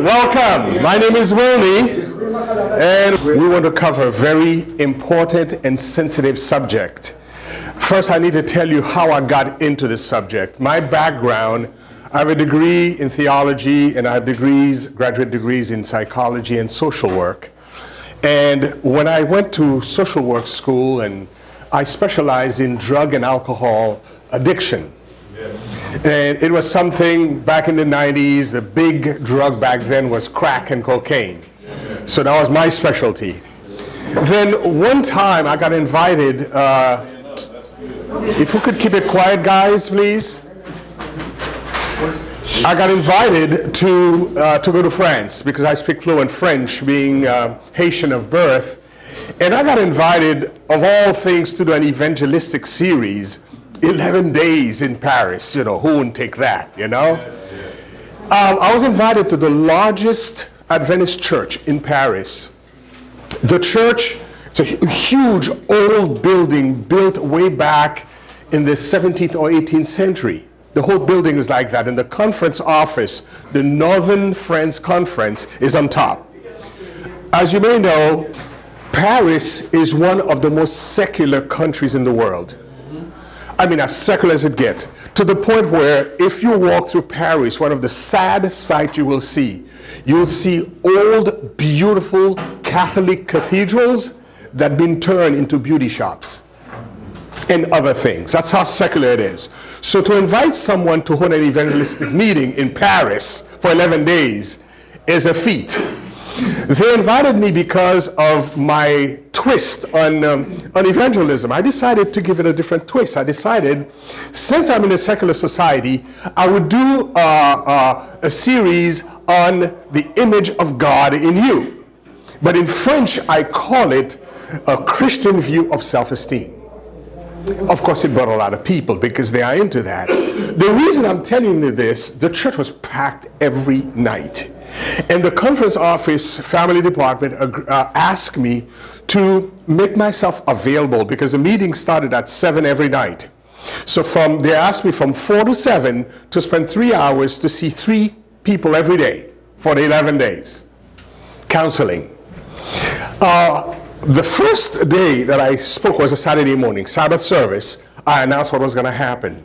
Welcome. My name is Wilny, and we want to cover a very important and sensitive subject. First, I need to tell you how I got into this subject. My background, I have a degree in theology, and I have graduate degrees in psychology and social work. And when I went to social work school, and I specialized in drug and alcohol addiction. And it was something back in the 90s, the big drug back then was crack and cocaine. So that was my specialty. Then one time I got invited, if we could keep it quiet, guys, please. I got invited to go to France because I speak fluent French, being Haitian of birth. And I got invited, of all things, to do an evangelistic series, 11 days in Paris. You know, who wouldn't take that, you know? I was invited to the largest Adventist church in Paris. The church, it's a huge old building built way back in the 17th or 18th century. The whole building is like that, and the conference office, the Northern France Conference, is on top. As you may know, Paris is one of the most secular countries in the world. I mean, as secular as it gets, to the point where if you walk through Paris, one of the sad sights you'll see old, beautiful Catholic cathedrals that have been turned into beauty shops and other things. That's how secular it is. So to invite someone to hold an evangelistic meeting in Paris for 11 days is a feat. They invited me because of my twist on evangelism. I decided to give it a different twist. I decided, since I'm in a secular society, I would do a series on the image of God in you. But in French, I call it a Christian view of self-esteem. Of course, it brought a lot of people because they are into that. The reason I'm telling you this, the church was packed every night. And the conference office family department asked me to make myself available because the meeting started at 7 every night. So they asked me from 4 to 7 to spend 3 hours to see 3 people every day for the 11 days. Counseling. The first day that I spoke was a Saturday morning, Sabbath service. I announced what was going to happen.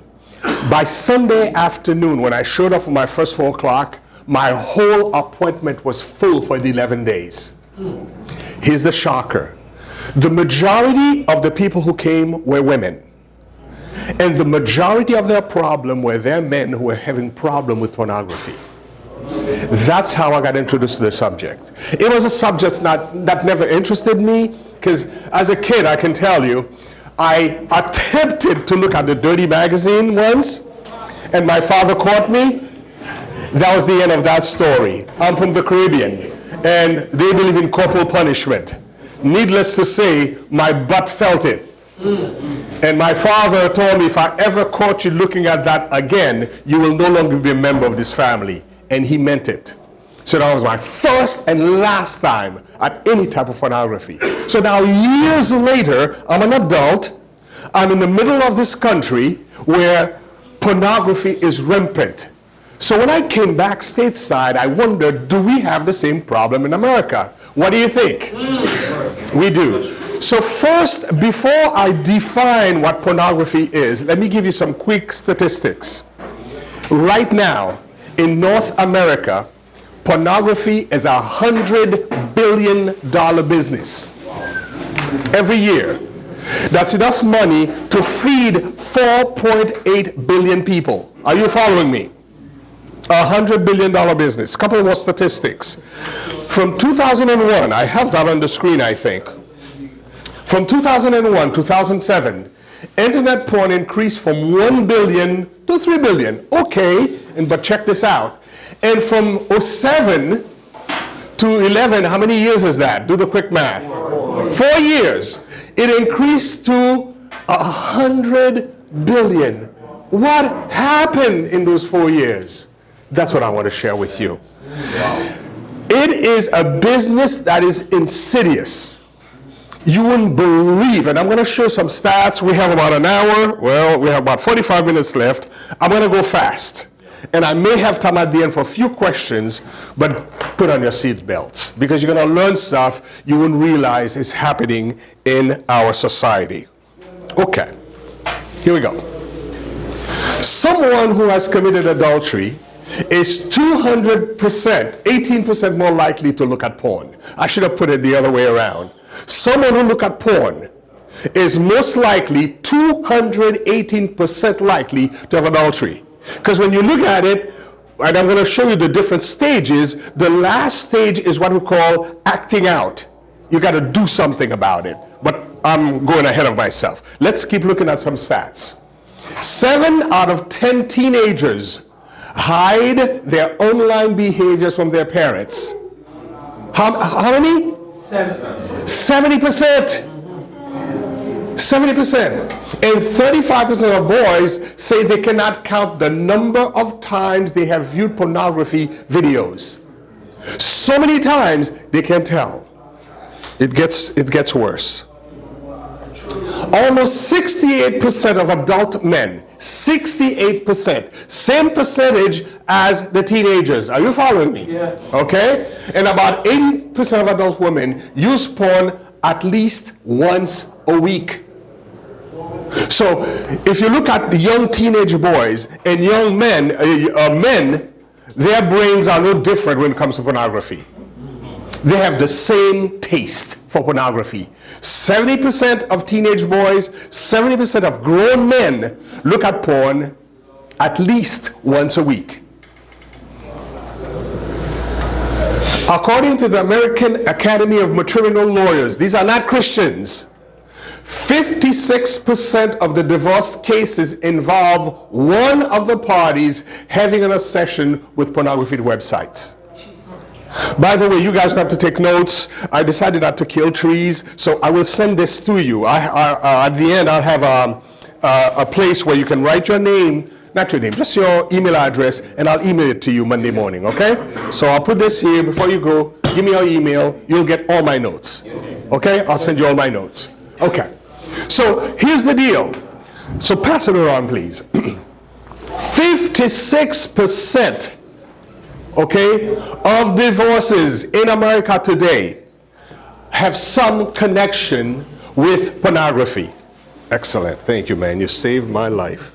By Sunday afternoon, when I showed up for my first 4 o'clock, my whole appointment was full for the 11 days. Here's the shocker. The majority of the people who came were women. And the majority of their problem were their men who were having problem with pornography. That's how I got introduced to the subject. It was a subject that never interested me, because as a kid, I can tell you, I attempted to look at the dirty magazine once, and my father caught me. That was the end of that story. I'm from the Caribbean, and they believe in corporal punishment. Needless to say, my butt felt it. And my father told me, if I ever caught you looking at that again, you will no longer be a member of this family. And he meant it. So that was my first and last time at any type of pornography. So now years later, I'm an adult. I'm in the middle of this country where pornography is rampant. So when I came back stateside, I wondered, do we have the same problem in America? What do you think? We do. So first, before I define what pornography is, let me give you some quick statistics. Right now, in North America, pornography is a $100 billion business every year. That's enough money to feed 4.8 billion people. Are you following me? $100 billion business. Couple more statistics. From 2001, I have that on the screen, I think. From 2001 to 2007, internet porn increased from 1 billion to 3 billion. Okay, but check this out. And from 07 to 11, how many years is that? Do the quick math. 4 years. It increased to 100 billion. What happened in those 4 years? That's what I want to share with you. It is a business that is insidious. You wouldn't believe, and I'm going to show some stats. We have about an hour. Well, we have about 45 minutes left. I'm going to go fast. And I may have time at the end for a few questions, but put on your seat belts, because you're going to learn stuff you wouldn't realize is happening in our society. Okay, here we go. Someone who has committed adultery is 200%, 18% more likely to look at porn. I should have put it the other way around. Someone who look at porn is most likely 218% likely to have adultery. Because when you look at it, and I'm going to show you the different stages, the last stage is what we call acting out. You got to do something about it. But I'm going ahead of myself. Let's keep looking at some stats. 7 out of 10 teenagers hide their online behaviors from their parents. How many? 70%. 70%. And 35% of boys say they cannot count the number of times they have viewed pornography videos. So many times they can't tell. It gets worse. Almost 68% of adult men, 68%, same percentage as the teenagers. Are you following me? Yes. Okay? And about 80% of adult women use porn at least once a week. So if you look at the young teenage boys and young men, their brains are no different when it comes to pornography. They have the same taste for pornography. 70% of teenage boys, 70% of grown men look at porn at least once a week. According to the American Academy of Matrimonial Lawyers, these are not Christians, 56% of the divorce cases involve one of the parties having an obsession with pornography websites. By the way, you guys have to take notes. I decided not to kill trees, so I will send this to you. At the end, I'll have a place where you can write your name, not your name, just your email address, and I'll email it to you Monday morning, okay? So I'll put this here before you go. Give me your email. You'll get all my notes, okay? I'll send you all my notes. Okay. So here's the deal. So pass it around, please. 56%, okay, of divorces in America today have some connection with pornography. Excellent. Thank you, man. You saved my life.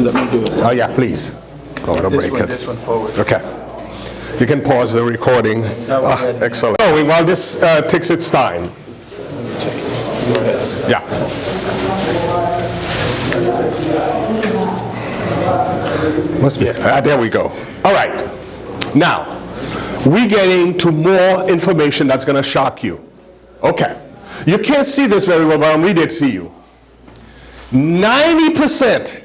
Let me do it. Oh, yeah, please. Oh, don't break it. This one forward. Okay. You can pause the recording. Excellent. Oh, while this takes its time. Yeah. Must be. There we go. All right. Now, we get into more information that's going to shock you. Okay. You can't see this very well, but I'll read it to you. 90%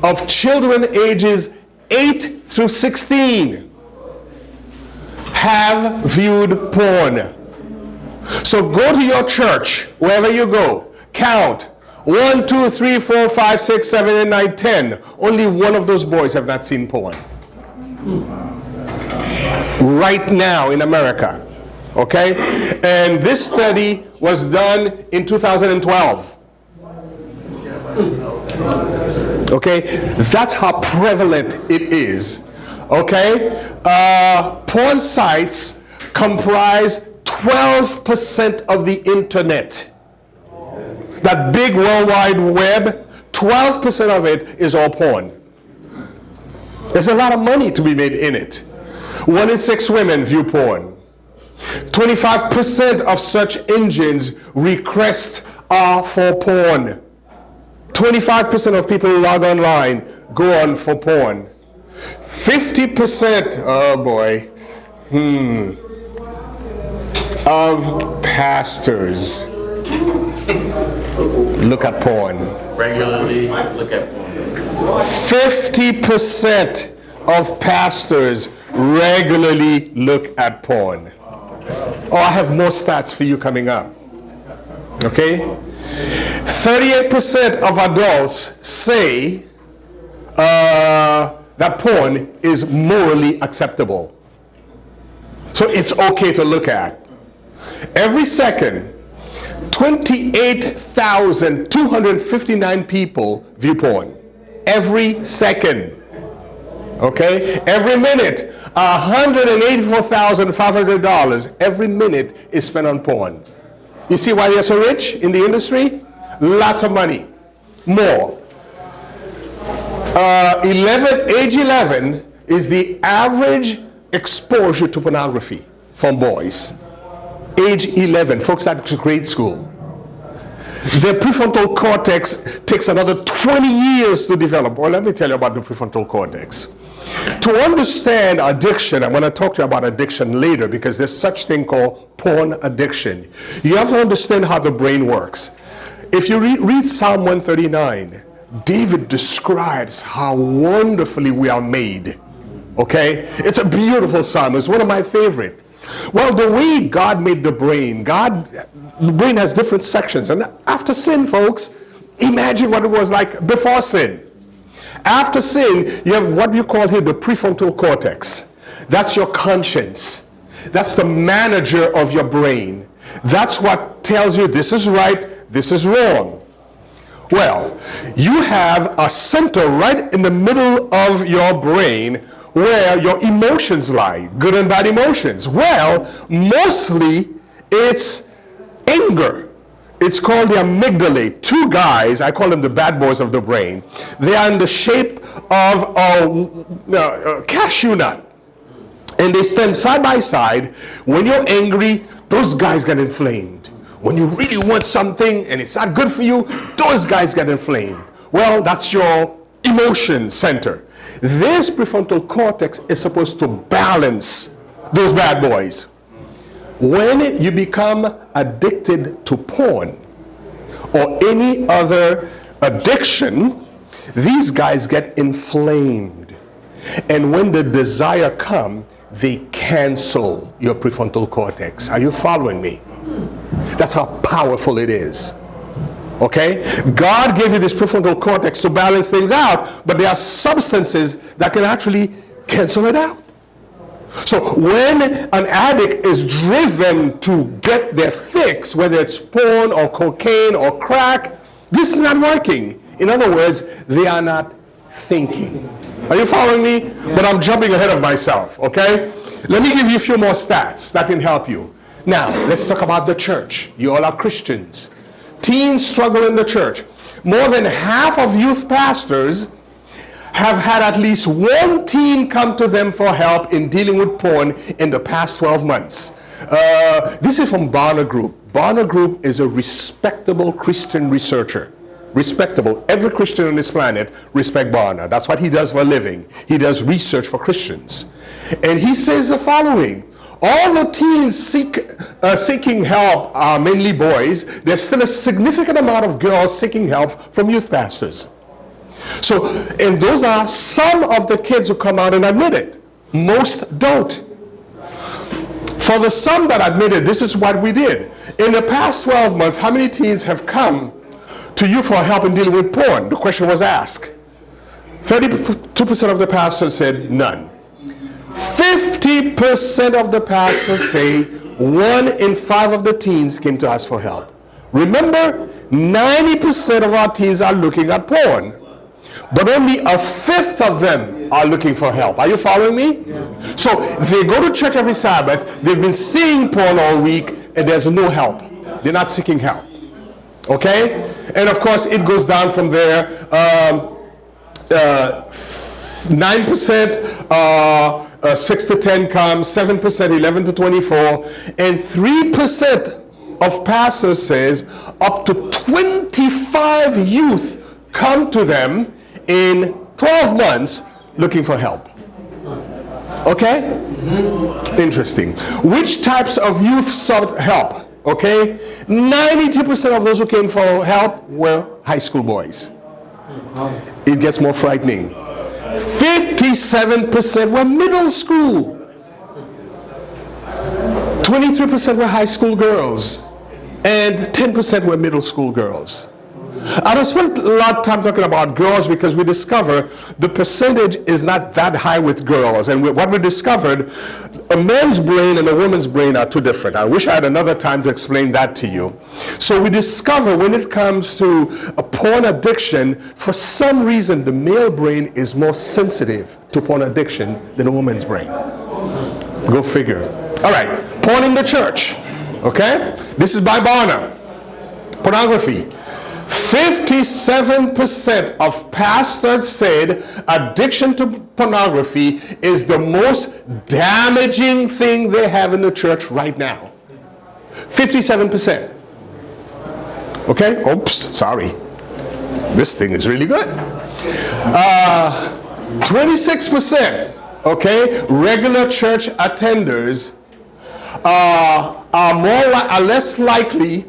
of children ages 8 through 16 have viewed porn. So go to your church, wherever you go, count 1, 2, 3, 4, 5, 6, 7, 8, 9, 10. Only one of those boys have not seen porn. Right now in America. Okay? And this study was done in 2012. Okay? That's how prevalent it is. Okay? Porn sites comprise 12% of the internet. That big World Wide Web, 12% of it is all porn. There's a lot of money to be made in it. 1 in 6 women view porn. 25% of such engines requests are for porn. 25% of people who log online go on for porn. 50%, oh boy, of pastors look at porn. Regularly look at porn. 50% of pastors regularly look at porn. Oh, I have more stats for you coming up. Okay? 38% of adults say that porn is morally acceptable. So it's okay to look at. Every second, 28,259 people view porn. Every second. Okay? Every minute, $184,500 every minute is spent on porn. You see why they're so rich in the industry? Lots of money. More. Age 11 is the average exposure to pornography from boys. Age 11, folks at grade school. The prefrontal cortex takes another 20 years to develop. Well, let me tell you about the prefrontal cortex. To understand addiction, I'm going to talk to you about addiction later because there's such thing called porn addiction. You have to understand how the brain works. If you read Psalm 139, David describes how wonderfully we are made. Okay? It's a beautiful psalm. It's one of my favorite. Well, the way God made the brain, the brain has different sections. And after sin, folks, imagine what it was like before sin. After sin, you have what you call here the prefrontal cortex. That's your conscience. That's the manager of your brain. That's what tells you this is right, this is wrong. Well, you have a center right in the middle of your brain where your emotions lie, good and bad emotions. Well, mostly it's anger. It's called the amygdala. Two guys, I call them the bad boys of the brain. They are in the shape of a cashew nut. And they stand side by side. When you're angry, those guys get inflamed. When you really want something and it's not good for you, those guys get inflamed. Well, that's your emotion center. This prefrontal cortex is supposed to balance those bad boys. When you become addicted to porn or any other addiction, these guys get inflamed. And when the desire comes, they cancel your prefrontal cortex. Are you following me? That's how powerful it is. Okay? God gave you this prefrontal cortex to balance things out, but there are substances that can actually cancel it out. So when an addict is driven to get their fix, whether it's porn or cocaine or crack, this is not working. In other words, they are not thinking. Are you following me? Yeah. But I'm jumping ahead of myself, okay? Let me give you a few more stats that can help you. Now, let's talk about the church. You all are Christians. Teens struggle in the church. More than half of youth pastors have had at least one teen come to them for help in dealing with porn in the past 12 months. This is from Barna Group. Barna Group is a respectable Christian researcher. Respectable. Every Christian on this planet respects Barna. That's what he does for a living. He does research for Christians. And he says the following. All the teens seeking help are mainly boys. There's still a significant amount of girls seeking help from youth pastors. So, and those are some of the kids who come out and admit it. Most don't. For the some that admit it, this is what we did. In the past 12 months, how many teens have come to you for help in dealing with porn? The question was asked. 32% of the pastors said none. 50% of the pastors say 1 in 5 of the teens came to us for help. Remember, 90% of our teens are looking at porn, but only a fifth of them are looking for help. Are you following me? Yeah. So they go to church every Sabbath, they've been seeing porn all week, and there's no help. They're not seeking help. Okay? And of course, it goes down from there. 9%, 6 to 10 come, 7%, 11 to 24, and 3% of pastors says up to 25 youth come to them in 12 months looking for help. Okay? Mm-hmm. Interesting. Which types of youth sought help? Okay? 92% of those who came for help were high school boys. It gets more frightening. 57% were middle school. 23% were high school girls. And 10% were middle school girls. I don't spend a lot of time talking about girls because we discover the percentage is not that high with girls. And what we discovered, a man's brain and a woman's brain are two different. I wish I had another time to explain that to you. So we discover when it comes to a porn addiction, for some reason the male brain is more sensitive to porn addiction than a woman's brain. Go figure. All right, porn in the church. Okay? This is by Barna. Pornography. 57% of pastors said addiction to pornography is the most damaging thing they have in the church right now. 57%. Okay? Oops, sorry. This thing is really good. 26%, okay, regular church attenders are less likely.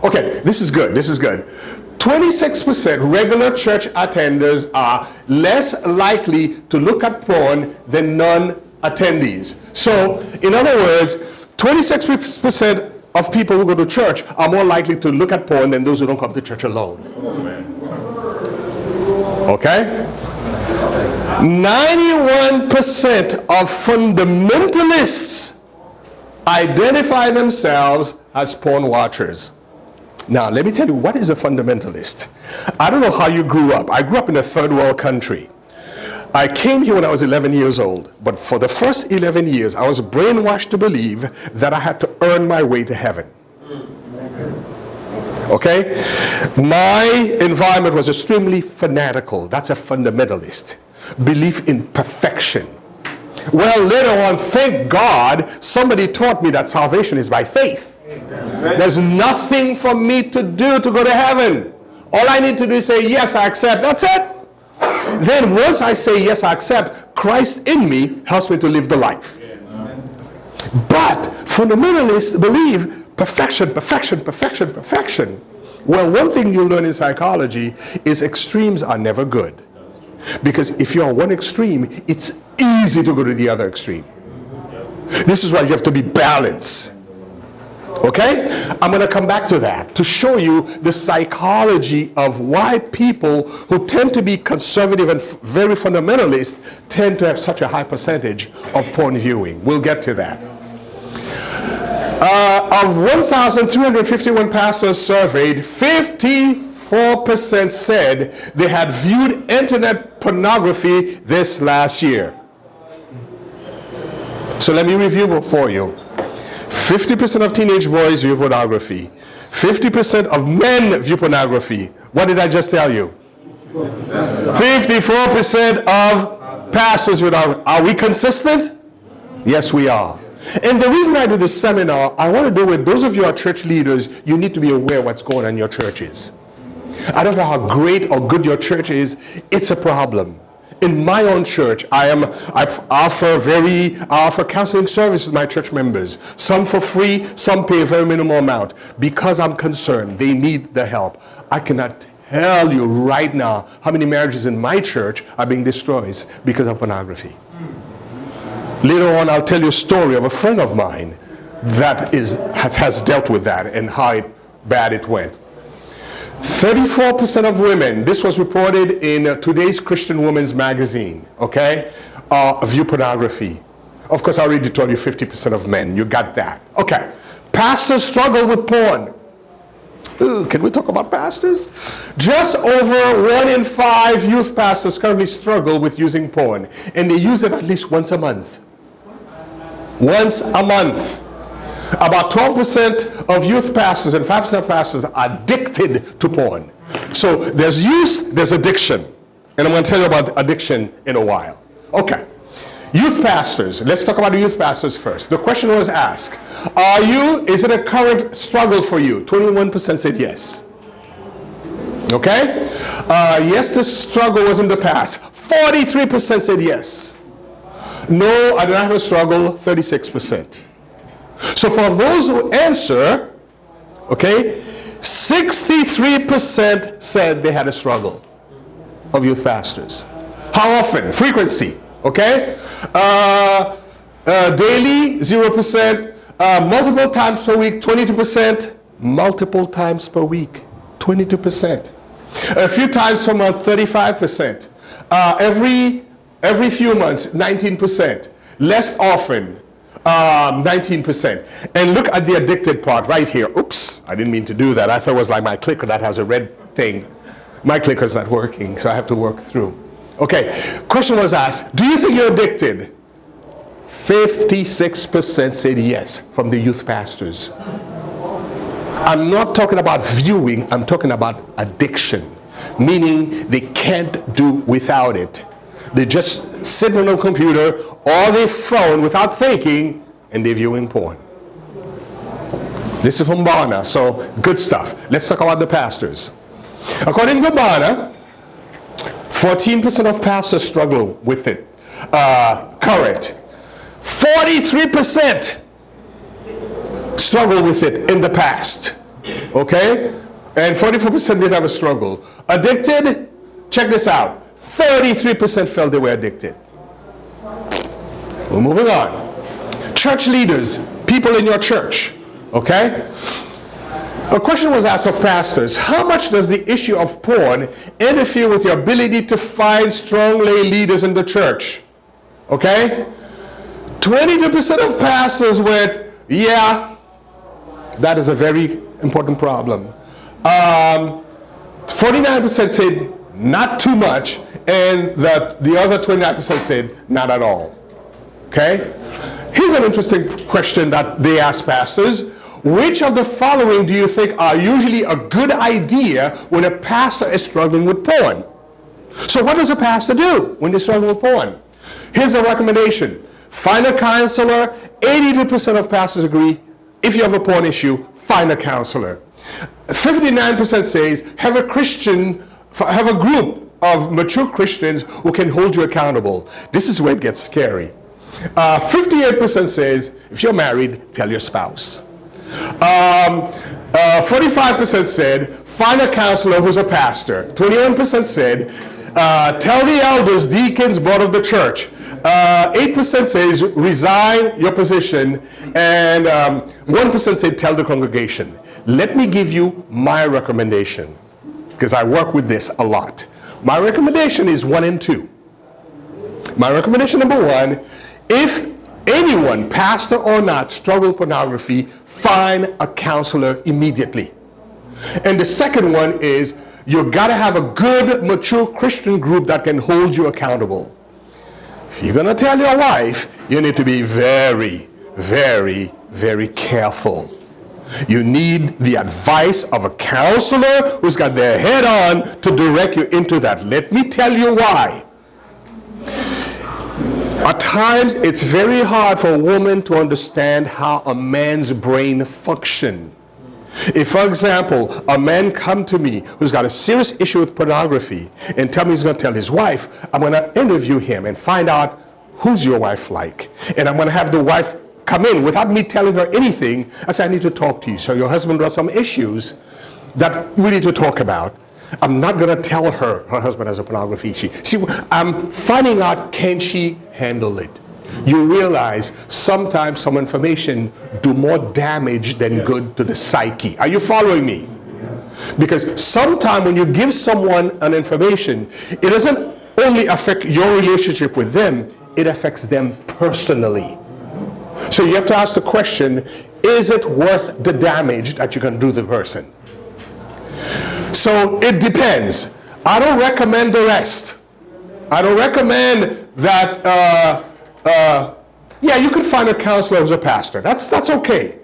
Okay, this is good. 26% regular church attenders are less likely to look at porn than non-attendees. So, in other words, 26% of people who go to church are more likely to look at porn than those who don't come to church alone. Okay? 91% of fundamentalists identify themselves as porn watchers. Now, let me tell you, what is a fundamentalist? I don't know how you grew up. I grew up in a third world country. I came here when I was 11 years old, but for the first 11 years, I was brainwashed to believe that I had to earn my way to heaven. Okay? My environment was extremely fanatical. That's a fundamentalist. Belief in perfection. Well, later on, thank God, somebody taught me that salvation is by faith. There's nothing for me to do to go to heaven. All I need to do is say, yes, I accept. That's it. Then once I say, yes, I accept, Christ in me helps me to live the life. But fundamentalists believe perfection, perfection, perfection, perfection. Well, one thing you learn in psychology is extremes are never good. Because if you're on one extreme, it's easy to go to the other extreme. This is why you have to be balanced. Okay? I'm going to come back to that to show you the psychology of why people who tend to be conservative and very fundamentalist tend to have such a high percentage of porn viewing. We'll get to that. Of 1,351 pastors surveyed, 54% said they had viewed internet pornography this last year. So let me review for you. 50% of teenage boys view pornography. 50% of men view pornography. What did I just tell you? 54% of pastors view pornography. Are we consistent? Yes, we are. And the reason I do this seminar, I want to do with those of you who are church leaders, you need to be aware of what's going on in your churches. I don't know how great or good your church is, it's a problem. In my own church, I offer counseling services to my church members. Some for free, some pay a very minimal amount. Because I'm concerned, they need the help. I cannot tell you right now how many marriages in my church are being destroyed because of pornography. Later on, I'll tell you a story of a friend of mine that has dealt with that and how bad it went. 34% of women, this was reported in today's Christian Women's magazine, okay, view pornography. Of course, I already told you 50% of men, you got that. Okay, pastors struggle with porn. Ooh, can we talk about pastors? Just over 1 in 5 youth pastors currently struggle with using porn, and they use it at least once a month. Once a month. About 12% of youth pastors and 5% of pastors are addicted to porn. So there's use, there's addiction. And I'm going to tell you about addiction in a while. Okay. Youth pastors. Let's talk about the youth pastors first. The question was asked, is it a current struggle for you? 21% said yes. Okay? Yes, this struggle was in the past. 43% said yes. No, I do not have a struggle, 36%. So for those who answer, okay, 63% said they had a struggle of youth pastors. How often? Frequency, okay? Daily, 0%. Multiple times per week, 22%. Multiple times per week, 22%. A few times per month, 35%. Every few months, 19%. Less often, 19%. And look at the addicted part right here. Oops, I didn't mean to do that. I thought it was like my clicker that has a red thing. My clicker's not working, so I have to work through. Okay, question was asked, do you think you're addicted? 56% said yes from the youth pastors. I'm not talking about viewing, I'm talking about addiction, meaning they can't do without it. They just sit on a computer or their phone without thinking, and they're viewing porn. This is from Barna, so good stuff. Let's talk about the pastors. According to Barna, 14% of pastors struggle with it. Current. 43% struggle with it in the past. Okay? And 44% did have a struggle. Addicted? Check this out. 33% felt they were addicted. We're moving on. Church leaders, people in your church. Okay? A question was asked of pastors. How much does the issue of porn interfere with your ability to find strong lay leaders in the church? Okay? 22% of pastors went, yeah, that is a very important problem. 49% said not too much, and the other 29% said not at all. Okay? Here's an interesting question that they asked pastors. Which of the following do you think are usually a good idea when a pastor is struggling with porn? So what does a pastor do when they struggle with porn? Here's a recommendation. Find a counselor. 82% of pastors agree, if you have a porn issue, find a counselor. 59% says have a group of mature Christians who can hold you accountable. This is where it gets scary. 58% says if you're married, tell your spouse. 45% said find a counselor who's a pastor. 21% said tell the elders, deacons, board of the church. 8% says resign your position, and 1% said tell the congregation. Let me give you my recommendation, because I work with this a lot. My recommendation is 1 and 2. My recommendation number 1, if anyone, pastor or not, struggle with pornography, find a counselor immediately. And the second one is you got to have a good, mature Christian group that can hold you accountable. If you're going to tell your wife, you need to be very, very, very careful. You need the advice of a counselor who's got their head on to direct you into that. Let me tell you why. At times, it's very hard for a woman to understand how a man's brain functions. If, for example, a man come to me who's got a serious issue with pornography and tell me he's going to tell his wife, I'm going to interview him and find out who's your wife like. And I'm going to have the wife come in without me telling her anything. I say, I need to talk to you. So your husband got some issues that we need to talk about. I'm not going to tell her husband has a pornography issue. See, I'm finding out, can she handle it? You realize sometimes some information do more damage than good to the psyche. Are you following me? Because sometimes when you give someone an information, it doesn't only affect your relationship with them, it affects them personally. So you have to ask the question, is it worth the damage that you're going to do to the person? So it depends. I don't recommend the rest. I don't recommend that, yeah, you could find a counselor who's a pastor. That's okay.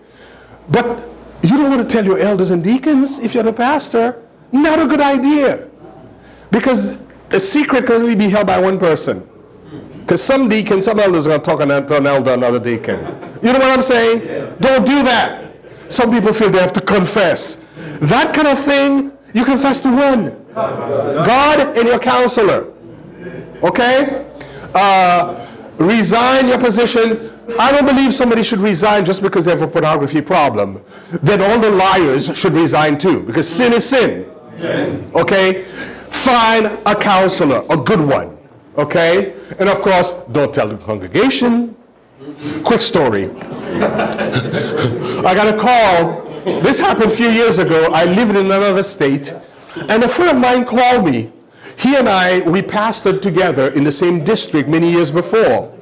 But you don't want to tell your elders and deacons if you're the pastor. Not a good idea. Because a secret can only be held by one person. Because some deacon, some elders are going to talk to an elder, another deacon. You know what I'm saying? Yeah. Don't do that. Some people feel they have to confess. That kind of thing, you confess to one. God and your counselor. Okay? Resign your position. I don't believe somebody should resign just because they have a pornography problem. Then all the liars should resign too, because sin is sin. Okay? Find a counselor, a good one. Okay? And of course, don't tell the congregation. Quick story. I got a call This happened a few years ago. I lived in another state, and a friend of mine called me. He and I, we pastored together in the same district many years before.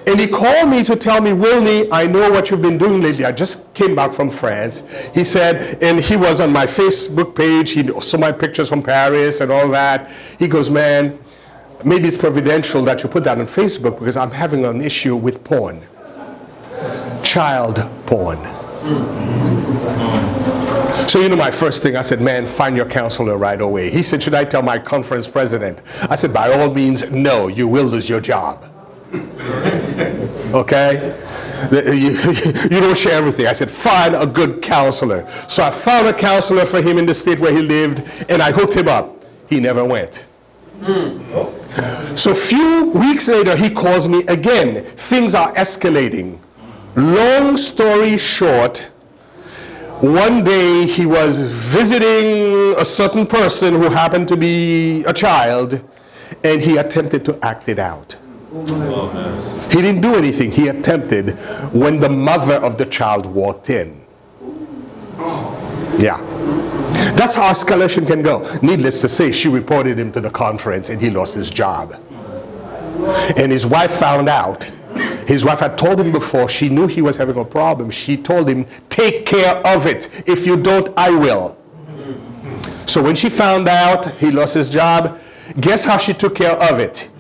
And he called me to tell me, Wilny, I know what you've been doing lately. I just came back from France. He said, and he was on my Facebook page. He saw my pictures from Paris and all that. He goes, man, maybe it's providential that you put that on Facebook because I'm having an issue with porn. Child porn. So you know my first thing, I said, man, find your counselor right away. He said, should I tell my conference president? I said, by all means, no, you will lose your job. Okay? You don't share everything. I said, find a good counselor. So I found a counselor for him in the state where he lived, and I hooked him up. He never went. So a few weeks later, he calls me again. Things are escalating. Long story short, one day he was visiting a certain person who happened to be a child, and he attempted to act it out. He didn't do anything. He attempted when the mother of the child walked in. Yeah. That's how escalation can go. Needless to say, she reported him to the conference and he lost his job. And his wife found out. His wife had told him before. She knew he was having a problem. She told him, take care of it. If you don't, I will. So when she found out he lost his job, guess how she took care of it?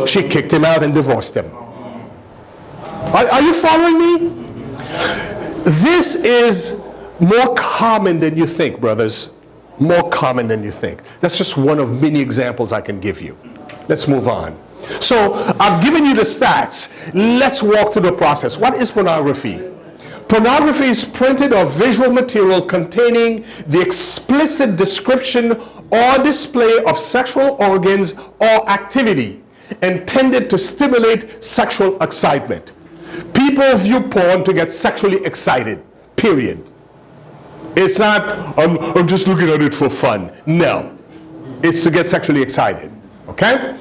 She kicked him out and divorced him. Are you following me? This is more common than you think, brothers. More common than you think. That's just one of many examples I can give you. Let's move on. So I've given you the stats. Let's walk through the process. What is pornography? Pornography is printed or visual material containing the explicit description or display of sexual organs or activity intended to stimulate sexual excitement. People view porn to get sexually excited, period. It's not, I'm just looking at it for fun. No, it's to get sexually excited, okay?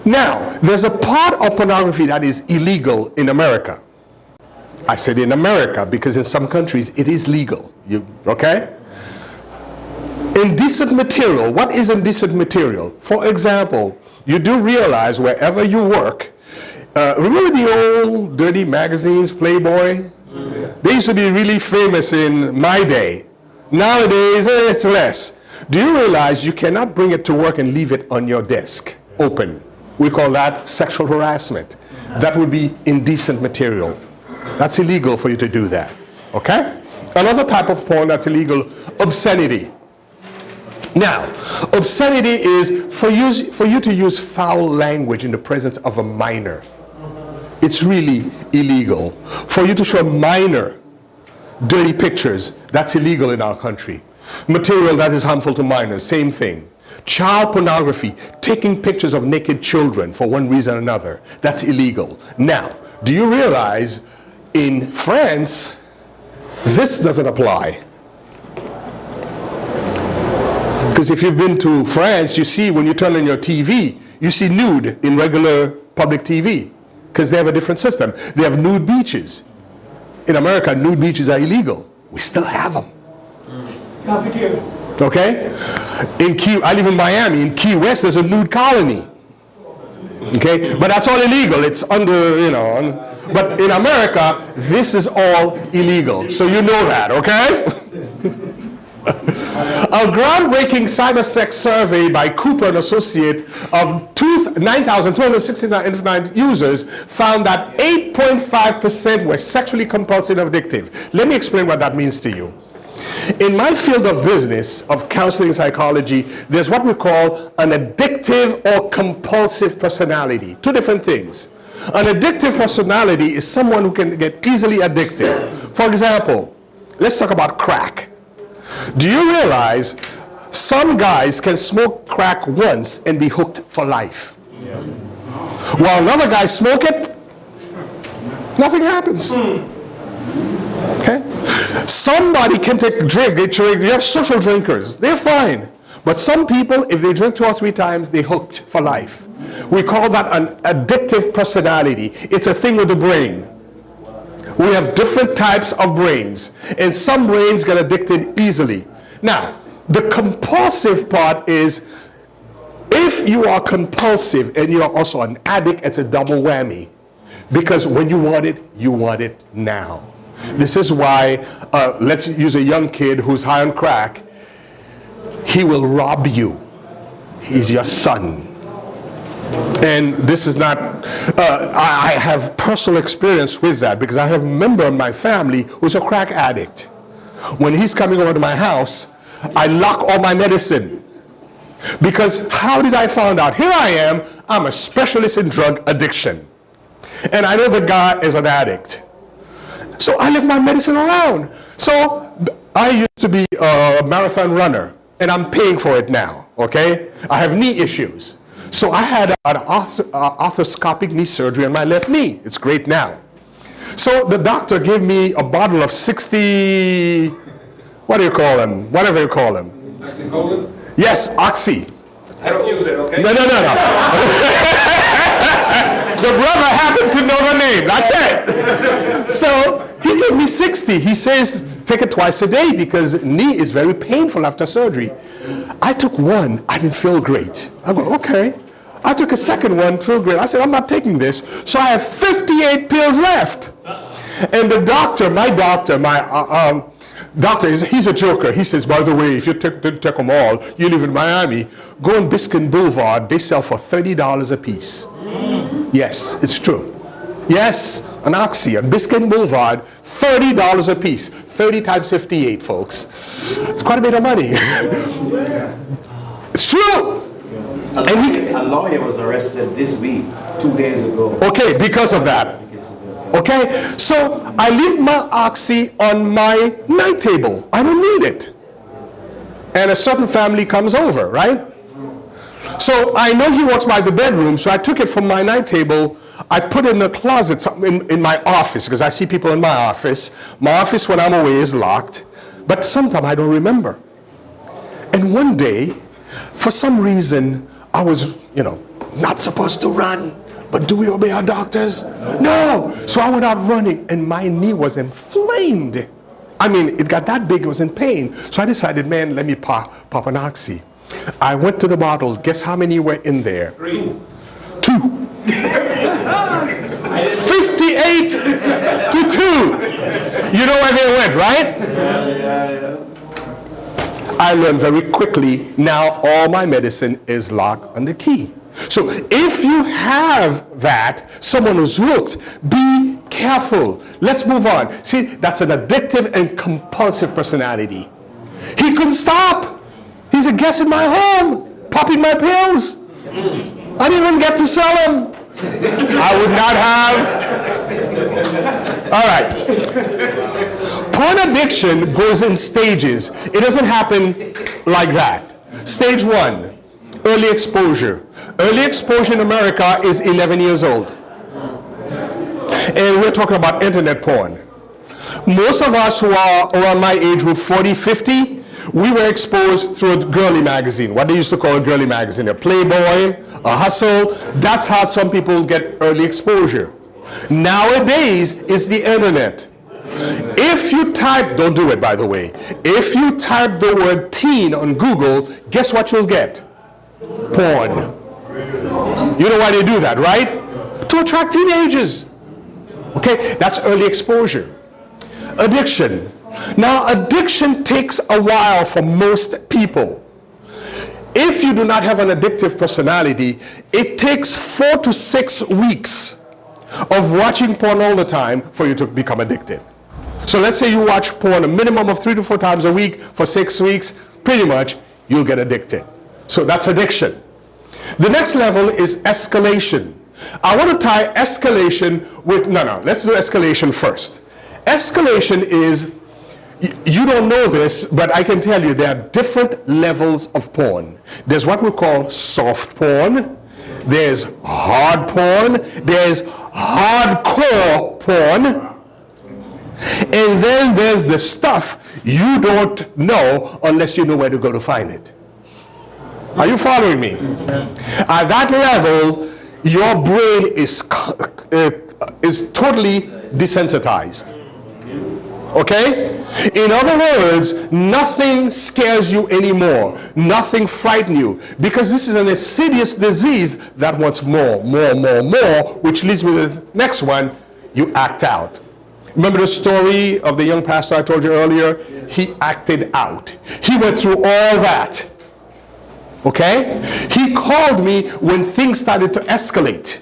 Now, there's a part of pornography that is illegal in America. I said in America because in some countries it is legal, okay? Indecent material. What is indecent material? For example, you do realize wherever you work, remember the old dirty magazines, Playboy? They used to be really famous in my day. Nowadays, it's less. Do you realize you cannot bring it to work and leave it on your desk, open? We call that sexual harassment. That would be indecent material. That's illegal for you to do that, okay? Another type of porn that's illegal, obscenity. Now, obscenity is for you to use foul language in the presence of a minor. It's really illegal. For you to show a minor dirty pictures, that's illegal in our country. Material that is harmful to minors, same thing. Child pornography, taking pictures of naked children for one reason or another, that's illegal. Now, do you realize in France, this doesn't apply? Because if you've been to France, you see when you turn on your TV, you see nude in regular public TV because they have a different system. They have nude beaches. In America, nude beaches are illegal. We still have them. Okay? I live in Miami. In Key West, there's a nude colony. Okay? But that's all illegal. It's under, but in America, this is all illegal. So you know that, okay? A groundbreaking cybersex survey by Cooper and Associate of 9,269 users found that 8.5% were sexually compulsive and addictive. Let me explain what that means to you. In my field of business, of counseling and psychology, there's what we call an addictive or compulsive personality. Two different things. An addictive personality is someone who can get easily addicted. For example, let's talk about crack. Do you realize some guys can smoke crack once and be hooked for life? Yeah. While another guy smoke it, nothing happens. Okay? Somebody can take a drink, they drink, you have social drinkers, they're fine. But some people, if they drink 2 or 3 times, they're hooked for life. We call that an addictive personality. It's a thing with the brain. We have different types of brains, and some brains get addicted easily. Now, the compulsive part is, if you are compulsive and you are also an addict, it's a double whammy. Because when you want it now. This is why, let's use a young kid who's high on crack. He will rob you. He's your son. And this is not, I have personal experience with that, because I have a member of my family who's a crack addict. When he's coming over to my house, I lock all my medicine. Because how did I find out? Here I am, I'm a specialist in drug addiction. And I know the guy is an addict. So I leave my medicine around. So I used to be a marathon runner, and I'm paying for it now, okay? I have knee issues. So I had an arthroscopic knee surgery on my left knee. It's great now. So the doctor gave me a bottle of 60, what do you call them? Whatever you call them. Oxycodone? Yes, Oxy. I don't use it, okay? No. The brother happened to know the name, that's it. So he gave me 60. He says, take it twice a day because knee is very painful after surgery. I took one, I didn't feel great. I go, okay. I took a second one, feel great. I said, I'm not taking this. So I have 58 pills left. And the doctor, my doctor, he's a joker. He says, by the way, if you didn't take them all, you live in Miami, go on Biscayne Boulevard, they sell for $30 a piece. Yes, it's true. Yes, an Oxy on Biscayne Boulevard, $30 a piece. 30 times 58, folks. It's quite a bit of money. It's true. A lawyer was arrested this week, 2 days ago. Okay, because of that. Okay, so I leave my Oxy on my night table. I don't need it. And a certain family comes over, right? So I know he walks by the bedroom, so I took it from my night table. I put it in a closet in my office, because I see people in my office. My office when I'm away is locked, but sometimes I don't remember. And one day, for some reason, I was, not supposed to run. But do we obey our doctors? No! So I went out running, and my knee was inflamed. I mean, it got that big, it was in pain. So I decided, man, let me pop an Oxy. I went to the bottle. Guess how many were in there? 3. 2. 58 to 2. You know where they went, right? Yeah. I learned very quickly, now all my medicine is locked on the key. So if you have that, someone who's hooked, be careful. Let's move on. See, that's an addictive and compulsive personality. He couldn't stop. He's a guest in my home, popping my pills. I didn't even get to sell them. I would not have. All right. Porn addiction goes in stages. It doesn't happen like that. Stage 1, early exposure. Early exposure in America is 11 years old. And we're talking about internet porn. Most of us who are around my age group, 40, 50, we were exposed through a girly magazine, what they used to call a girly magazine, a Playboy, a Hustle. That's how some people get early exposure. Nowadays, it's the internet. If you type, don't do it by the way, if you type the word teen on Google, guess what you'll get? Porn. You know why they do that, right? To attract teenagers. Okay, that's early exposure. Addiction. Now, addiction takes a while for most people. If you do not have an addictive personality, it takes 4 to 6 weeks of watching porn all the time for you to become addicted. So let's say you watch porn a minimum of 3 to 4 times a week for 6 weeks, pretty much you'll get addicted. So that's addiction. The next level is escalation. I want to tie escalation with, let's do escalation first. Escalation is, you don't know this, but I can tell you there are different levels of porn. There's what we call soft porn, there's hard porn, there's hardcore porn, and then there's the stuff you don't know unless you know where to go to find it. Are you following me? At that level, your brain is totally desensitized. Okay? In other words, nothing scares you anymore. Nothing frightens you. Because this is an insidious disease that wants more, which leads me to the next one. You act out. Remember the story of the young pastor I told you earlier? He acted out. He went through all that. Okay? He called me when things started to escalate.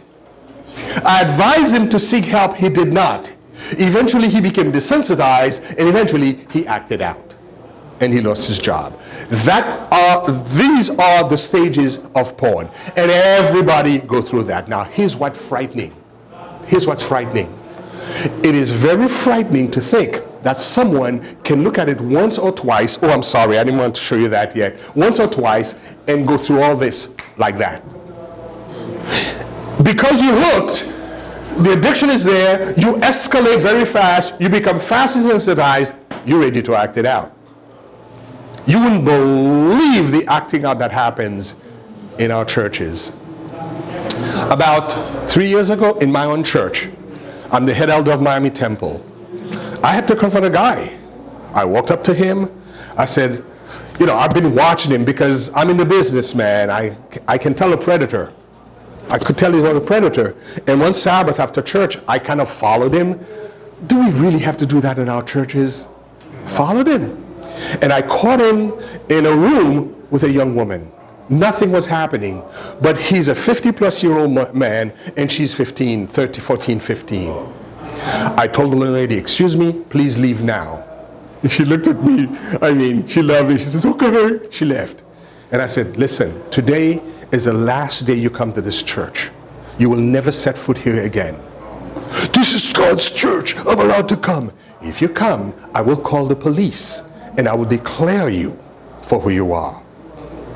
I advised him to seek help. He did not. Eventually he became desensitized, and eventually he acted out. And he lost his job. These are the stages of porn. And everybody go through that. Now here's what's frightening. Here's what's frightening. It is very frightening to think that someone can look at it once or twice. Oh, I'm sorry, I didn't want to show you that yet. Once or twice and go through all this like that. Because you looked, the addiction is there, you escalate very fast, you become fast desensitized, you're ready to act it out. You wouldn't believe the acting out that happens in our churches. About 3 years ago in my own church, I'm the head elder of Miami Temple. I had to confront a guy. I walked up to him. I said, you know, I've been watching him because I'm in the business, man. I can tell a predator. I could tell he was a predator. And one Sabbath after church, I kind of followed him. Do we really have to do that in our churches? I followed him. And I caught him in a room with a young woman. Nothing was happening, but he's a 50-plus-year-old man, and she's 14, 15. I told the little lady, excuse me, please leave now. And she looked at me, she loved me. She said, okay. She left. And I said, listen, today is the last day you come to this church. You will never set foot here again. This is God's church. I'm allowed to come. If you come, I will call the police, and I will declare you for who you are.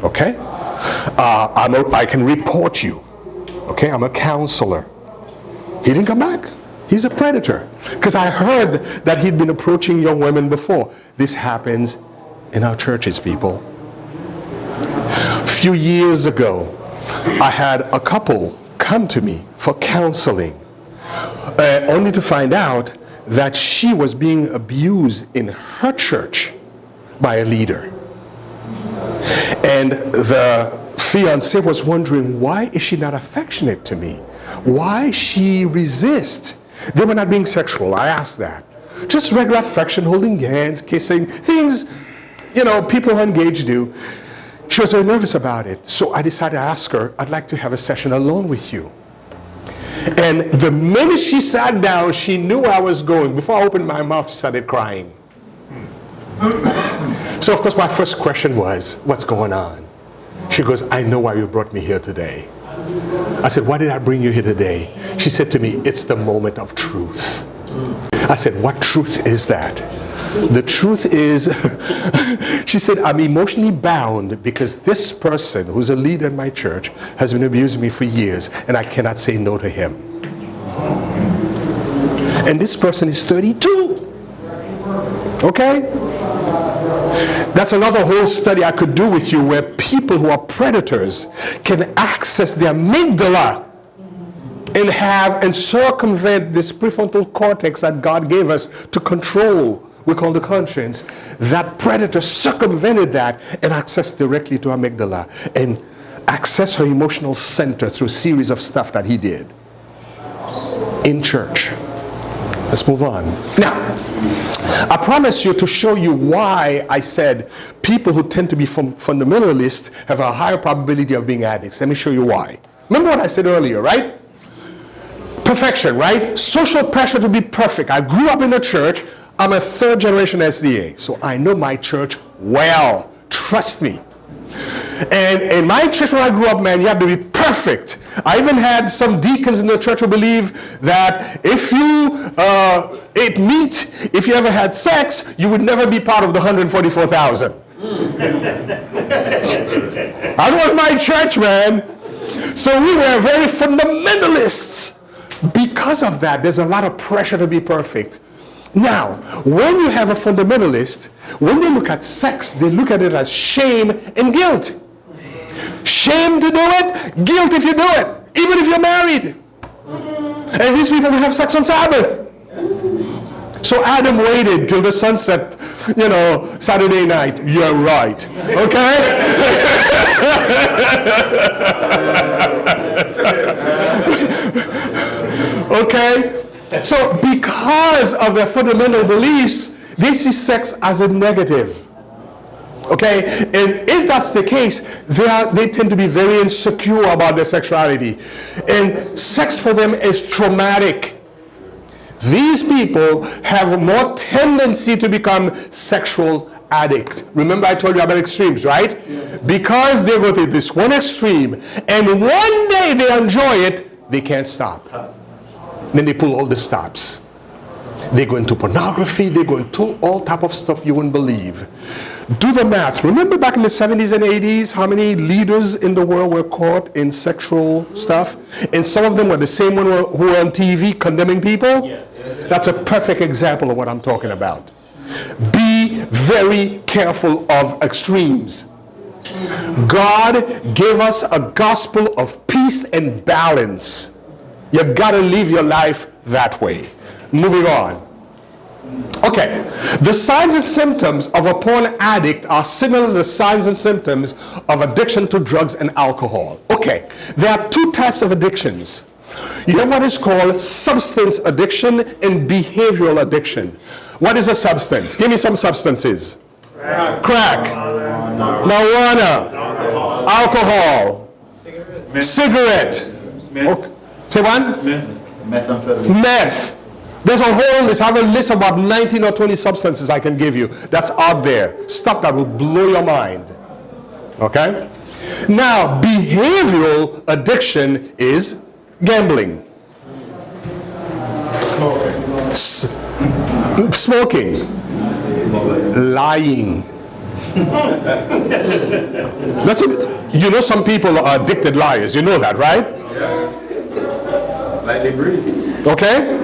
Okay? I can report you. Okay? I'm a counselor. He didn't come back. He's a predator. Because I heard that he'd been approaching young women before. This happens in our churches, people. A few years ago, I had a couple come to me for counseling, only to find out that she was being abused in her church by a leader. And the fiance was wondering, why is she not affectionate to me? Why she resist? They were not being sexual. I asked that. Just regular affection, holding hands, kissing, things, you know, people who are engaged do. She was very nervous about it. So I decided to ask her, I'd like to have a session alone with you. And the minute she sat down, she knew where I was going. Before I opened my mouth, she started crying. So of course my first question was, what's going on? She goes, I know why you brought me here today. I said, why did I bring you here today? She said to me, it's the moment of truth. I said, what truth is that? The truth is, she said, I'm emotionally bound because this person who's a leader in my church has been abusing me for years, and I cannot say no to him. And this person is 32. Okay? That's another whole study I could do with you, where people who are predators can access their amygdala and circumvent this prefrontal cortex that God gave us to control, we call the conscience. That predator circumvented that and accessed directly to amygdala and access her emotional center through a series of stuff that he did in church. Let's move on. Now, I promise you to show you why I said people who tend to be fundamentalists have a higher probability of being addicts. Let me show you why. Remember what I said earlier, right? Perfection, right? Social pressure to be perfect. I grew up in a church. I'm a third generation SDA, so I know my church well. Trust me. And in my church when I grew up, man, you have to be perfect. I even had some deacons in the church who believe that if you ate meat, if you ever had sex, you would never be part of the 144,000. That was my church, man. So we were very fundamentalists. Because of that, there's a lot of pressure to be perfect. Now, when you have a fundamentalist, when they look at sex, they look at it as shame and guilt. Shame to do it, guilt if you do it, even if you're married. And these people have sex on Sabbath. So Adam waited till the sunset, Saturday night. You're right. Okay? Okay? So because of their fundamental beliefs, they see sex as a negative. Okay? And if that's the case, they tend to be very insecure about their sexuality. And sex for them is traumatic. These people have more tendency to become sexual addicts. Remember I told you about extremes, right? Yeah. Because they go to this one extreme, and one day they enjoy it, they can't stop. Then they pull all the stops. They go into pornography, they go into all type of stuff you wouldn't believe. Do the math. Remember back in the 70s and 80s how many leaders in the world were caught in sexual stuff? And some of them were the same one who were on TV condemning people? Yes. That's a perfect example of what I'm talking about. Be very careful of extremes. God gave us a gospel of peace and balance. You gotta live your life that way. Moving on. Okay, the signs and symptoms of a porn addict are similar to the signs and symptoms of addiction to drugs and alcohol. Okay, there are two types of addictions. You have what is called substance addiction and behavioral addiction. What is a substance? Give me some substances. Crack, marijuana, alcohol, cigarette. Okay. Say one? Meth. There's a whole list. I have a list of about 19 or 20 substances I can give you that's out there. Stuff that will blow your mind. Okay? Now, behavioral addiction is gambling. Smoking. Lying. That's it. You know some people are addicted liars. You know that, right? Like they breathe. Okay?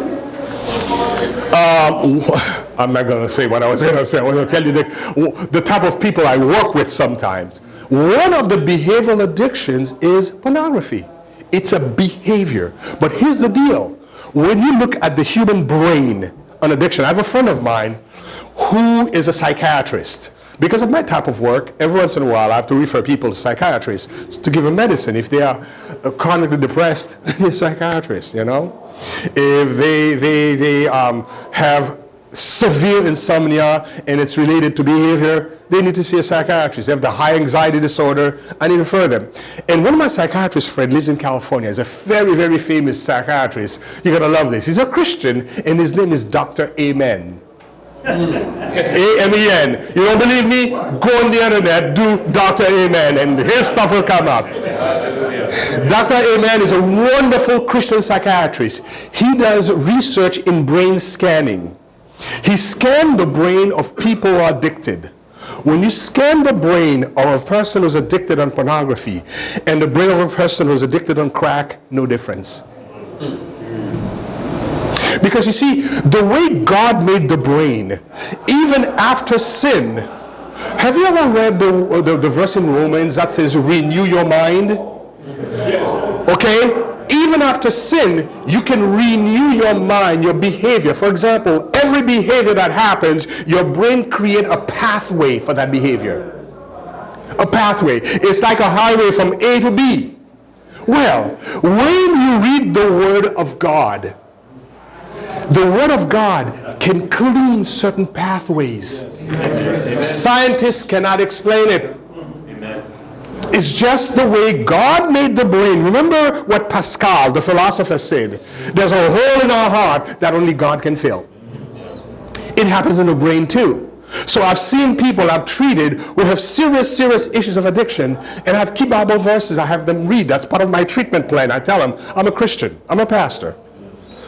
I'm not going to say what I was going to say. I was going to tell you the type of people I work with sometimes. One of the behavioral addictions is pornography. It's a behavior. But here's the deal. When you look at the human brain, an addiction, I have a friend of mine who is a psychiatrist. Because of my type of work, every once in a while I have to refer people to psychiatrists to give them medicine. If they are chronically depressed, they're psychiatrists, If they have severe insomnia and it's related to behavior, they need to see a psychiatrist. They have the high anxiety disorder, I need to refer them. And one of my psychiatrist friends lives in California. He's a very, very famous psychiatrist. You're going to love this. He's a Christian and his name is Dr. Amen. A-M-E-N. You don't believe me? Go on the internet, do Dr. Amen, and his stuff will come up. Dr. Amen is a wonderful Christian psychiatrist. He does research in brain scanning. He scanned the brain of people who are addicted. When you scan the brain of a person who's addicted on pornography and the brain of a person who's addicted on crack, no difference. Because you see, the way God made the brain, even after sin, have you ever read the verse in Romans that says, renew your mind? Okay? Even after sin, you can renew your mind, your behavior. For example, every behavior that happens, your brain creates a pathway for that behavior. A pathway. It's like a highway from A to B. Well, when you read the Word of God, the Word of God can clean certain pathways. Scientists cannot explain it. It's just the way God made the brain. Remember what Pascal, the philosopher, said. There's a hole in our heart that only God can fill. It happens in the brain too. So I've seen people I've treated who have serious issues of addiction, and I have key Bible verses I have them read. That's part of my treatment plan. I tell them, I'm a Christian. I'm a pastor.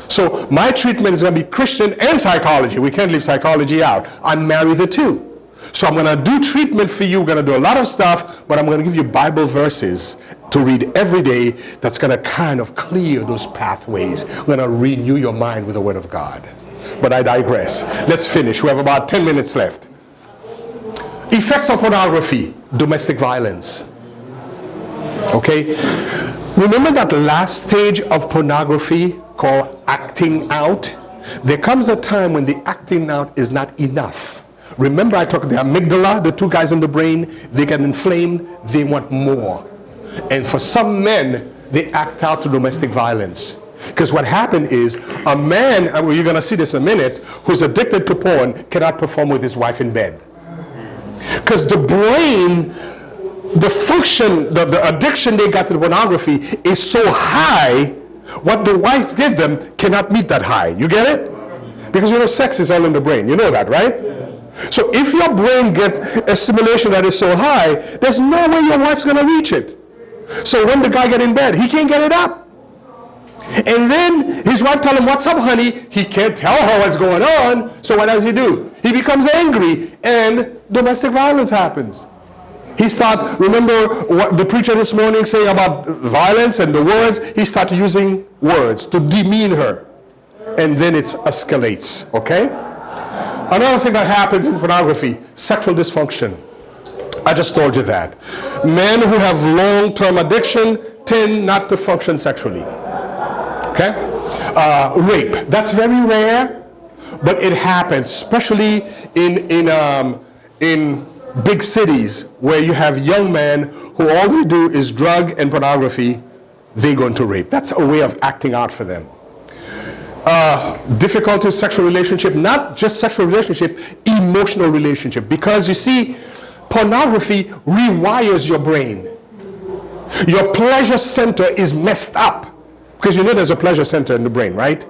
So my treatment is going to be Christian and psychology. We can't leave psychology out. I marry the two. So I'm going to do treatment for you. We're going to do a lot of stuff, but I'm going to give you Bible verses to read every day that's going to kind of clear those pathways. We're going to renew your mind with the Word of God. But I digress. Let's finish. We have about 10 minutes left. Effects of pornography, domestic violence. Okay? Remember that last stage of pornography called acting out? There comes a time when the acting out is not enough. Remember I talked the amygdala, the two guys in the brain, they get inflamed, they want more. And for some men, they act out to domestic violence. Because what happened is a man, and you're going to see this in a minute, who's addicted to porn cannot perform with his wife in bed. Because the brain, the function, the addiction they got to the pornography is so high, what the wife gives them cannot meet that high. You get it? Because you know sex is all in the brain. You know that, right? So if your brain gets a stimulation that is so high, there's no way your wife's going to reach it. So when the guy get in bed, he can't get it up. And then his wife tell him, what's up, honey? He can't tell her what's going on. So what does he do? He becomes angry and domestic violence happens. He start, remember what the preacher this morning saying about violence and the words? He started using words to demean her. And then it escalates, okay? Another thing that happens in pornography, sexual dysfunction. I just told you that. Men who have long-term addiction tend not to function sexually. Okay? Rape. That's very rare, but it happens, especially in big cities where you have young men who all they do is drug and pornography. They go into rape. That's a way of acting out for them. Difficulty with sexual relationship, not just sexual relationship, emotional relationship. Because you see, pornography rewires your brain. Your pleasure center is messed up. Because you know there's a pleasure center in the brain, right?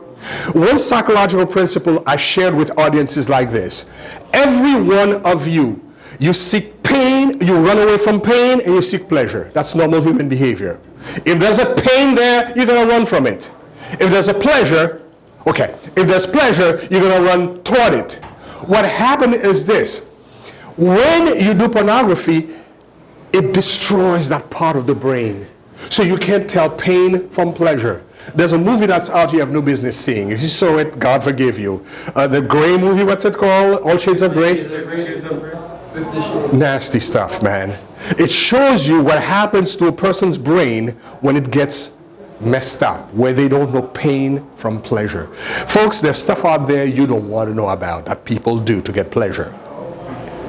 One psychological principle I shared with audiences like this. Every one of you, you seek pain, you run away from pain, and you seek pleasure. That's normal human behavior. If there's a pain there, you're going to run from it. If there's a pleasure, okay, if there's pleasure, you're going to run toward it. What happened is this. When you do pornography, it destroys that part of the brain. So you can't tell pain from pleasure. There's a movie that's out you have no business seeing. If you saw it, God forgive you. The Grey movie, what's it called? All Shades of Grey? Nasty stuff, man. It shows you what happens to a person's brain when it gets messed up, where they don't know pain from pleasure. Folks, there's stuff out there you don't want to know about that people do to get pleasure.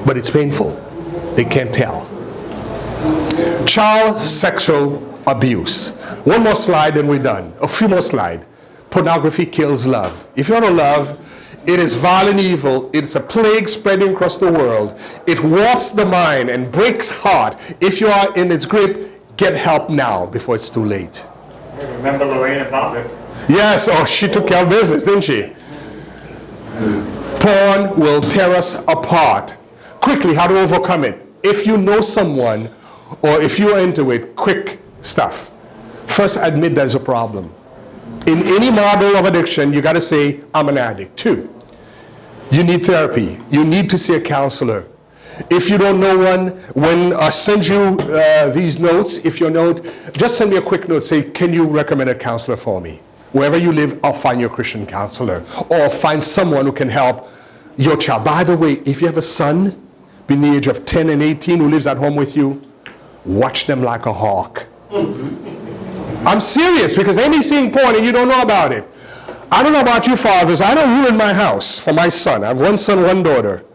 But it's painful. They can't tell. Child sexual abuse. One more slide and we're done. A few more slides. Pornography kills love. If you want to love, it is violent evil. It's a plague spreading across the world. It warps the mind and breaks heart. If you are in its grip, get help now before it's too late. Remember Lorraine about it? Yes, oh, she took care of business, didn't she? Porn will tear us apart. Quickly, how to overcome it. If you know someone, or if you are into it, quick stuff. First, admit there's a problem. In any model of addiction, you got to say, I'm an addict. 2, you need therapy. You need to see a counselor. If you don't know one, when I send you these notes, if your note, just send me a quick note. Say, can you recommend a counselor for me? Wherever you live, I'll find you a Christian counselor. Or find someone who can help your child. By the way, if you have a son between the age of 10 and 18 who lives at home with you, watch them like a hawk. I'm serious, because they may be seeing porn and you don't know about it. I don't know about you fathers. I don't ruin my house for my son. I have one son, one daughter.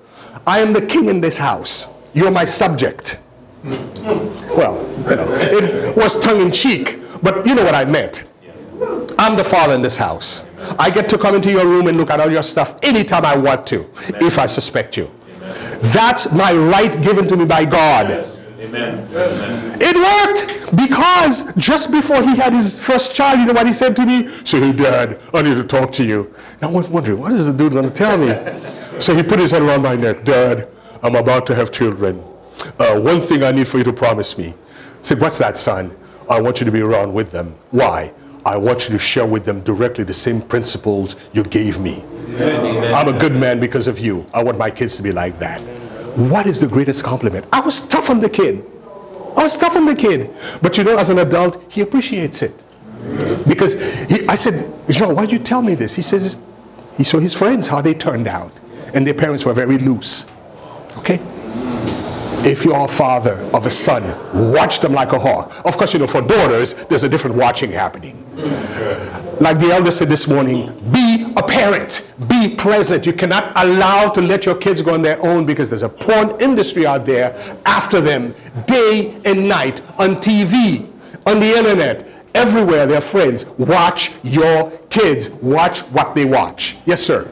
I am the king in this house. You're my subject. Well, you know, it was tongue-in-cheek, but you know what I meant. I'm the father in this house. I get to come into your room and look at all your stuff anytime I want to, if I suspect you. That's my right given to me by God. Amen. It worked, because just before he had his first child, you know what he said to me? He said, hey, Dad, I need to talk to you. And I was wondering, what is the dude going to tell me? So he put his head around my neck. Dad, I'm about to have children. One thing I need for you to promise me. I said, what's that, son? I want you to be around with them. Why? I want you to share with them directly the same principles you gave me. Amen. I'm a good man because of you. I want my kids to be like that. What is the greatest compliment? I was tough on the kid. But you know, as an adult, he appreciates it. Because I said, Jean, why'd you tell me this? He says, he saw his friends, how they turned out. And their parents were very loose. Okay? If you are a father of a son, watch them like a hawk. Of course, you know, for daughters, there's a different watching happening. Like the elder said this morning, be Be a parent. Be present. You cannot allow to let your kids go on their own because there's a porn industry out there after them day and night on TV, on the internet, everywhere. Their friends. Watch your kids. Watch what they watch. Yes, sir.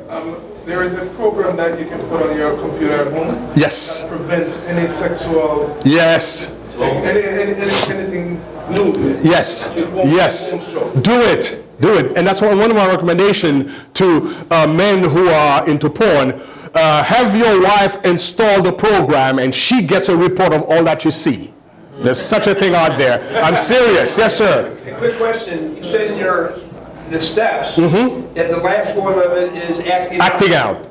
There is a program that you can put on your computer at home. Yes. That prevents any sexual. Yes. Anything new. Yes. It won't show. Do it. Do it. And that's one of my recommendations to men who are into porn. Have your wife install the program and she gets a report of all that you see. There's such a thing out there. I'm serious. Yes, sir. A quick question. You said in the steps that the last one of it is acting out.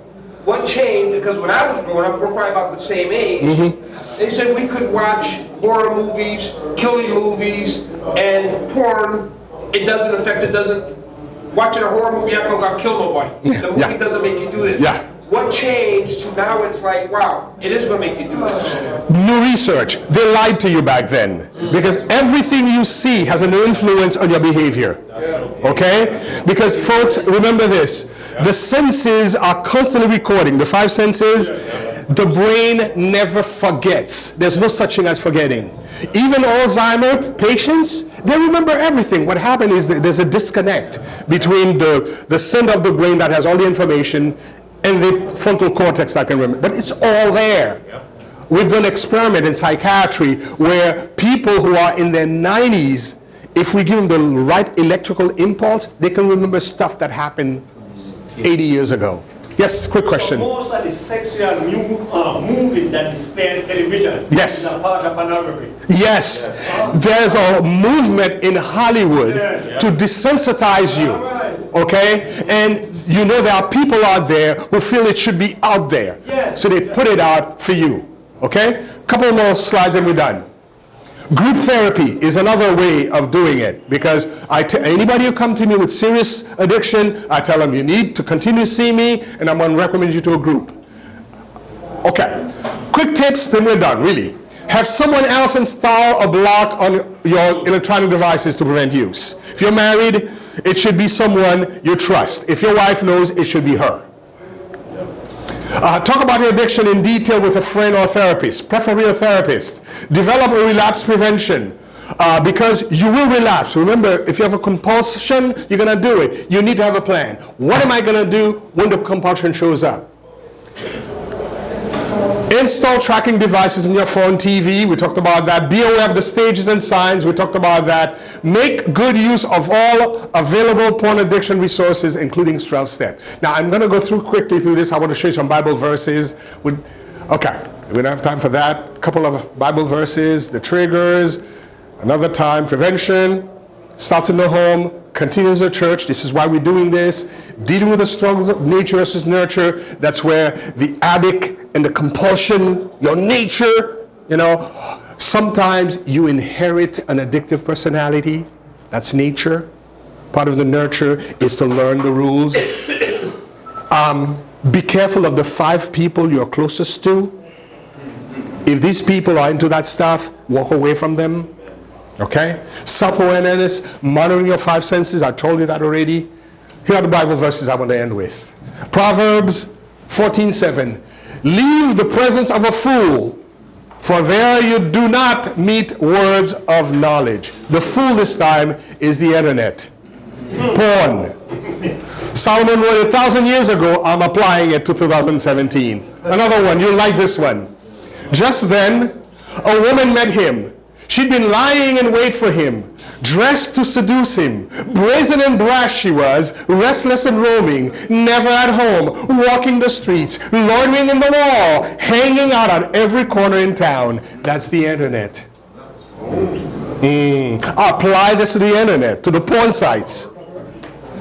What changed? Because when I was growing up, we're probably about the same age. They said we could watch horror movies, killing movies, and porn. It doesn't affect. It doesn't. Watching a horror movie, you're not gonna go kill nobody. The movie doesn't make you do this. Yeah. What changed to now? It's like, wow, it is gonna make you do this. New research. They lied to you back then because everything you see has an influence on your behavior. Okay? Because folks, remember this. The senses are constantly recording. The 5 senses, the brain never forgets. There's no such thing as forgetting. Even Alzheimer patients, they remember everything. What happened is that there's a disconnect between the center of the brain that has all the information and the frontal cortex that can remember. But it's all there. We've done experiment in psychiatry where people who are in their 90s, if we give them the right electrical impulse, they can remember stuff that happened 80 years ago. Yes, quick question. So most of the sexual movies that display on television Yes. is a part of pornography. Yes, there's a movement in Hollywood to desensitize you, okay? And you know there are people out there who feel it should be out there. Yes. So they put it out for you, okay? Couple more slides and we're done. Group therapy is another way of doing it because anybody who come to me with serious addiction, I tell them you need to continue to see me and I'm going to recommend you to a group. Okay, quick tips, then we're done, really. Have someone else install a block on your electronic devices to prevent use. If you're married, it should be someone you trust. If your wife knows, it should be her. Talk about your addiction in detail with a friend or therapist, preferably a therapist. Develop a relapse prevention because you will relapse. Remember, if you have a compulsion, you're going to do it. You need to have a plan. What am I going to do when the compulsion shows up? Install tracking devices in your phone, TV. We talked about that. Be aware of the stages and signs. We talked about that. Make good use of all available porn addiction resources, including 12 steps. Now, I'm going to go quickly through this. I want to show you some Bible verses. Okay, we don't have time for that. A couple of Bible verses, the triggers, another time, prevention, starts in the home, continues in the church. This is why we're doing this. Dealing with the struggles of nature versus nurture. That's where the addict and the compulsion, your nature, you know, sometimes you inherit an addictive personality. That's nature. Part of the nurture is to learn the rules. Be careful of the 5 people you're closest to. If these people are into that stuff, walk away from them. Okay? Self-awareness, monitoring your 5 senses. I told you that already. Here are the Bible verses I want to end with. Proverbs 14:7. Leave the presence of a fool, for there you do not meet words of knowledge. The fool this time is the internet. Porn. Solomon wrote it 1,000 years ago. I'm applying it to 2017. Another one, you'll like this one. Just then, a woman met him. She'd been lying in wait for him, dressed to seduce him. Brazen and brash she was, restless and roaming, never at home, walking the streets, loitering in the wall, hanging out on every corner in town. That's the internet. Apply this to the internet, to the porn sites.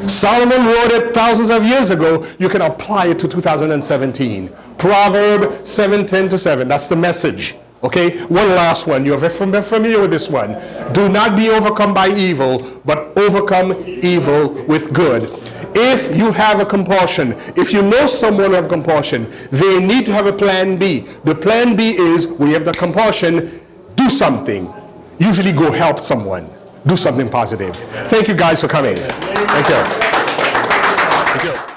Solomon wrote it thousands of years ago. You can apply it to 2017. Proverb 7:10-7. That's the message. Okay, one last one. You're very familiar with this one. Do not be overcome by evil, but overcome evil with good. If you have a compulsion, if you know someone who has compulsion, they need to have a plan B. The plan B is, when you have the compulsion, do something. Usually go help someone. Do something positive. Thank you guys for coming. Thank you. Thank you.